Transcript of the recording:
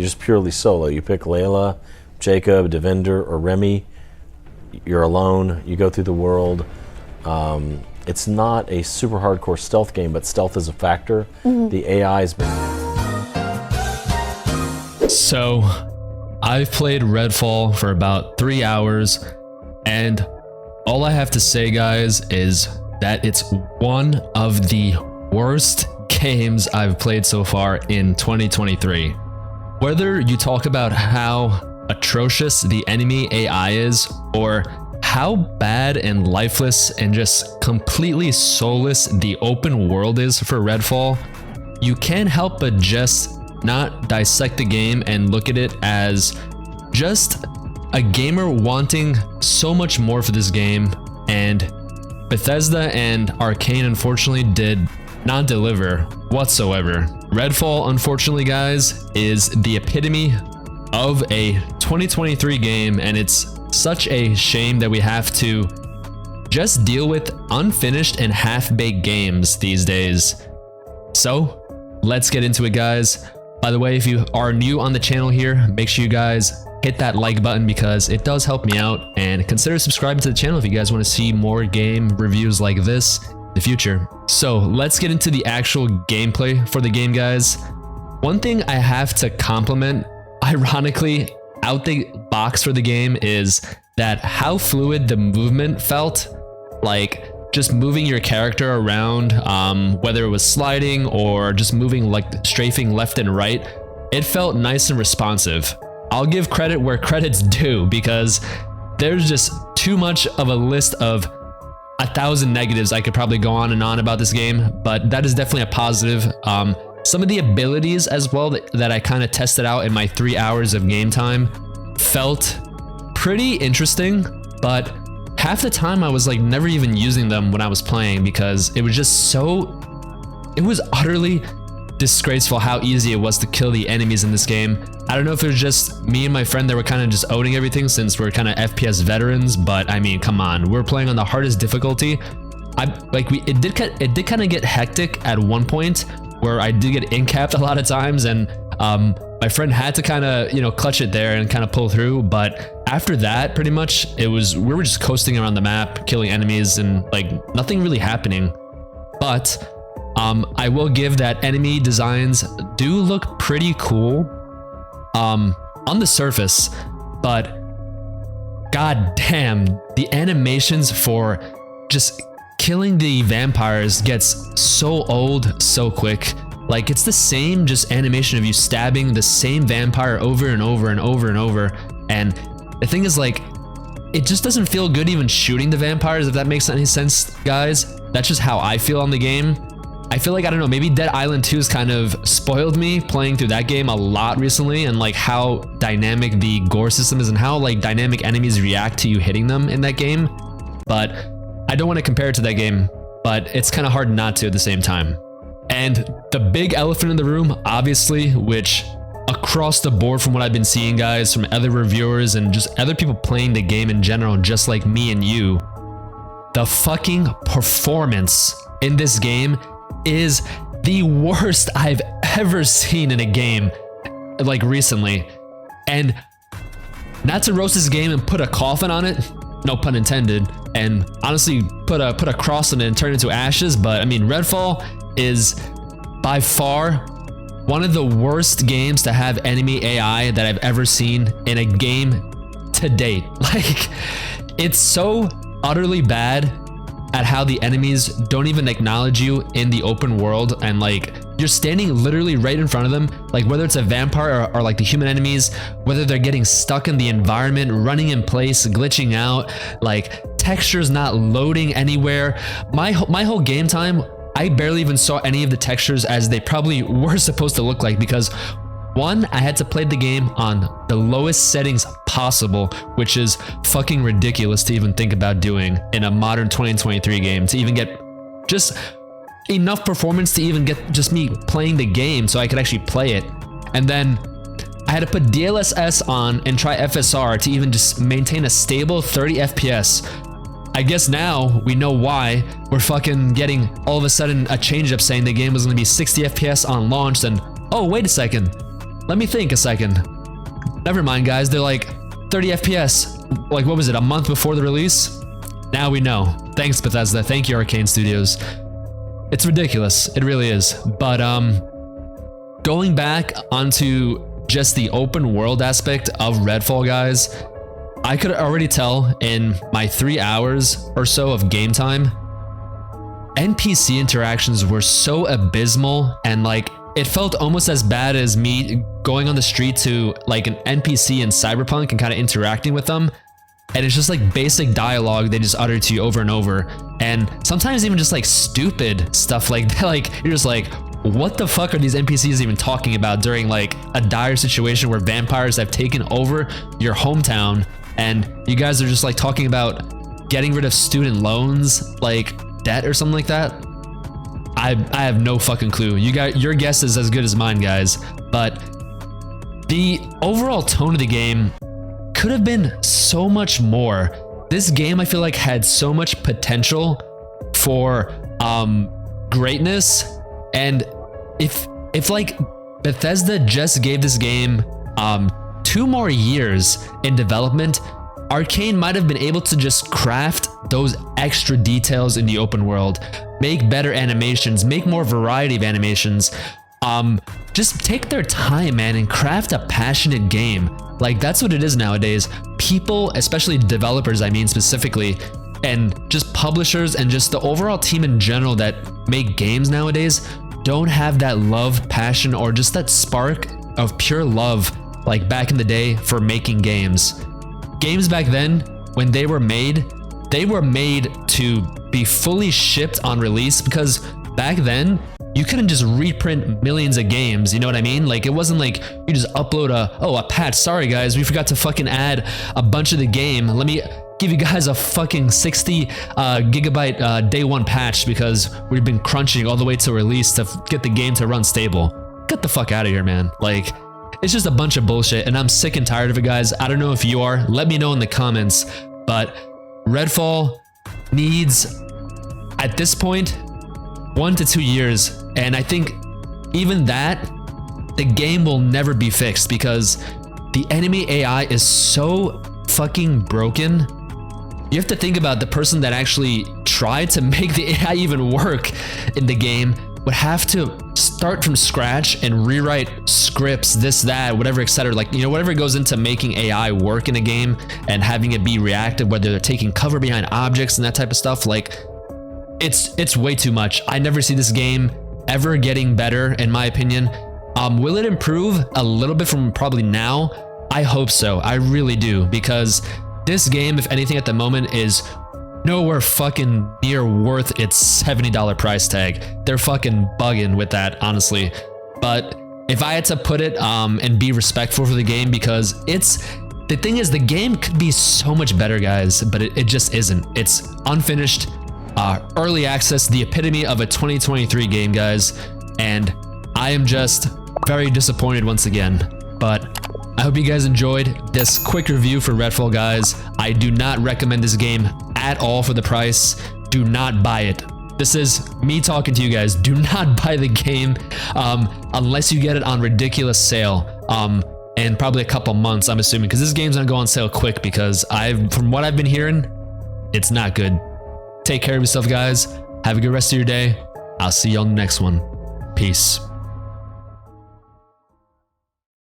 just purely solo. You pick Layla, Jacob, Devinder, or Remy. You're alone. You go through the world. It's not a super hardcore stealth game, but stealth is a factor. The AI's been... So, I've played Redfall for about 3 hours, and all I have to say, guys, is that it's one of the worst games I've played so far in 2023. Whether you talk about how atrocious the enemy AI is, or how bad and lifeless and just completely soulless the open world is for Redfall, you can't help but just not dissect the game and look at it as just a gamer wanting so much more for this game, and Bethesda and Arkane unfortunately did not deliver whatsoever. Redfall, unfortunately, guys, is the epitome of a 2023 game, and it's such a shame that we have to just deal with unfinished and half-baked games these days. So let's get into it, guys. By the way, if you are new on the channel here, make sure you guys hit that like button because it does help me out, and consider subscribing to the channel if you guys want to see more game reviews like this in the future. So let's get into the actual gameplay for the game, guys. One thing I have to compliment, ironically, out the box for the game, is that how fluid the movement felt. Like just moving your character around, whether it was sliding or just moving, like strafing left and right, it felt nice and responsive. I'll give credit where credit's due, because there's just too much of a list of 1,000 negatives I could probably go on and on about this game, but that is definitely a positive. Some of the abilities as well that I kind of tested out in my 3 hours of game time felt pretty interesting, but half the time I was like never even using them when I was playing, because it was just so, it was utterly disgraceful how easy it was to kill the enemies in this game. I don't know if it was just me and my friend that were kind of just owning everything since we're kind of FPS veterans, but I mean, come on, we're playing on the hardest difficulty. It did kind of get hectic at one point where I did get in-capped a lot of times, and my friend had to kind of, you know, clutch it there and kind of pull through. But after that, pretty much we were just coasting around the map, killing enemies, and like nothing really happening. But I will give that enemy designs do look pretty cool on the surface, but god damn, the animations for just killing the vampires gets so old so quick. Like it's the same just animation of you stabbing the same vampire over and over and over and over, and the thing is, like, it just doesn't feel good even shooting the vampires, if that makes any sense, guys. That's just how I feel on the game. I feel like, I don't know, maybe Dead Island 2 has kind of spoiled me playing through that game a lot recently, and like how dynamic the gore system is and how like dynamic enemies react to you hitting them in that game. But I don't want to compare it to that game, but it's kind of hard not to at the same time. And the big elephant in the room, obviously, which across the board from what I've been seeing, guys, from other reviewers and just other people playing the game in general, just like me and you, the fucking performance in this game is the worst I've ever seen in a game, like recently. And not to roast this game and put a coffin on it, no pun intended, and honestly put a cross on it and turn it into ashes, but I mean, Redfall is by far one of the worst games to have enemy AI that I've ever seen in a game to date. Like, it's so utterly bad at how the enemies don't even acknowledge you in the open world, and like you're standing literally right in front of them, like whether it's a vampire or like the human enemies, whether they're getting stuck in the environment, running in place, glitching out, like textures not loading anywhere. My whole game time, I barely even saw any of the textures as they probably were supposed to look like, because one, I had to play the game on the lowest settings possible, which is fucking ridiculous to even think about doing in a modern 2023 game, to even get just enough performance to even get just me playing the game so I could actually play it. And then I had to put DLSS on and try FSR to even just maintain a stable 30 FPS. I guess now we know why we're fucking getting all of a sudden a change up saying the game was going to be 60 FPS on launch, and oh, wait a second, let me think a second. Never mind, guys. They're like 30 FPS. Like, what was it, a month before the release? Now we know. Thanks, Bethesda. Thank you, Arkane Studios. It's ridiculous. It really is. But going back onto just the open world aspect of Redfall, guys, I could already tell in my 3 hours or so of game time, NPC interactions were so abysmal, and like it felt almost as bad as me going on the street to like an NPC in Cyberpunk and kind of interacting with them. And it's just like basic dialogue they just utter to you over and over. And sometimes even just like stupid stuff like that. Like you're just like, what the fuck are these NPCs even talking about during like a dire situation where vampires have taken over your hometown and you guys are just like talking about getting rid of student loans, like debt or something like that? I have no fucking clue. Your guess is as good as mine, guys. But the overall tone of the game could have been so much more. This game, I feel like, had so much potential for greatness. And if like Bethesda just gave this game 2 more years in development, Arkane might have been able to just craft those extra details in the open world, make better animations, make more variety of animations. Just take their time, man, and craft a passionate game. Like, that's what it is nowadays. People, especially developers, I mean specifically, and just publishers and just the overall team in general that make games nowadays don't have that love, passion, or just that spark of pure love like back in the day for making games. Games back then, when they were made to be fully shipped on release, because back then you couldn't just reprint millions of games, you know what I mean? Like, it wasn't like you just upload a patch. Sorry guys, we forgot to fucking add a bunch of the game. Let me give you guys a fucking 60 gigabyte day one patch because we've been crunching all the way to release to get the game to run stable. Get the fuck out of here, man. Like, it's just a bunch of bullshit, and I'm sick and tired of it, guys. I don't know if you are. Let me know in the comments. But Redfall needs, at this point, 1 to 2 years. And I think even that, the game will never be fixed because the enemy AI is so fucking broken. You have to think about the person that actually tried to make the AI even work in the game would have to start from scratch and rewrite scripts, this, that, whatever, etc. Like, you know, whatever goes into making AI work in a game and having it be reactive, whether they're taking cover behind objects and that type of stuff. Like, it's way too much. I never see this game ever getting better, in my opinion. Will it improve a little bit from probably now? I hope so. I really do, because this game, if anything at the moment, is nowhere fucking near worth its $70 price tag. They're fucking bugging with that, honestly. But if I had to put it and be respectful for the game, because the thing is, the game could be so much better, guys, but it just isn't. It's unfinished, early access, the epitome of a 2023 game, guys, and I am just very disappointed once again. But I hope you guys enjoyed this quick review for Redfall, guys. I do not recommend this game at all for the price. Do not buy it. This is me talking to you guys. Do not buy the game unless you get it on ridiculous sale in probably a couple months, I'm assuming, because this game's gonna go on sale quick, because from what I've been hearing, it's not good. Take care of yourself, guys. Have a good rest of your day. I'll see you on the next one. Peace.